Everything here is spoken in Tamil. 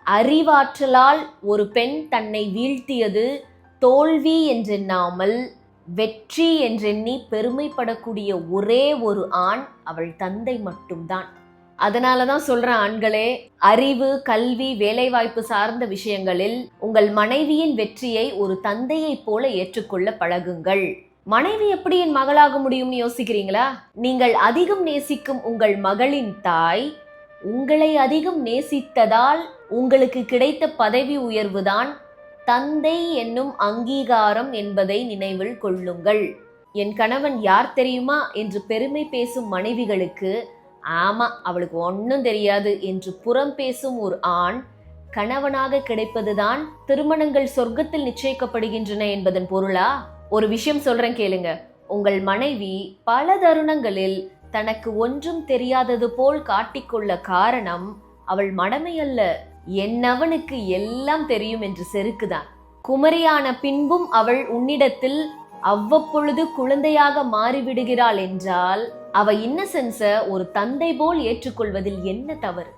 அறிவாற்றலால் ஒரு பெண் தன்னை வீழ்த்தியது தோல்வி என்றெண்ணாமல் வெற்றி என்றெண்ணி பெருமைப்படக்கூடிய ஒரே ஒரு ஆண் அவள் தந்தை மட்டும்தான். அதனாலதான் சொல்றேன் ஆண்களே, அறிவு, கல்வி, வேலைவாய்ப்பு சார்ந்த விஷயங்களில் உங்கள் மனைவியின் வெற்றியை ஒரு தந்தையை போல ஏற்றுக்கொள்ள பழகுங்கள். மனைவி எப்படி என் மகளாக முடியும்னு யோசிக்கிறீங்களா? நீங்கள் அதிகம் நேசிக்கும் உங்கள் மகளின் தாய் உங்களை அதிகம் நேசித்ததால் உங்களுக்கு கிடைத்த பதவி உயர்வுதான் தந்தை என்னும் அங்கீகாரம் என்பதை நினைவில் கொள்ளுங்கள். என் கணவன் யார் தெரியுமா என்று பெருமை பேசும் மனைவிகளுக்கு, ஆமா அவளுக்கு ஒன்றும் தெரியாது என்று புறம் பேசும் ஒரு ஆண் கணவனாக கிடைப்பதுதான் திருமணங்கள் சொர்க்கத்தில் நிச்சயிக்கப்படுகின்றன என்பதன் பொருளா? ஒரு விஷயம் சொல்றேன் கேளுங்க. உங்கள் மனைவி பல தருணங்களில் தனக்கு ஒன்றும் தெரியாதது போல் காட்டிக்கொள்ள காரணம் அவள் மடமை அல்ல, என்னவனுக்கு எல்லாம் தெரியும் என்று செருக்குதான். குமரியான பின்பும் அவள் உன்னிடத்தில் அவ்வப்பொழுது குழந்தையாக மாறிவிடுகிறாள் என்றால் அவ இன்னசென்ஸ ஒரு தந்தை போல் ஏற்றுக்கொள்வதில் என்ன தவறு?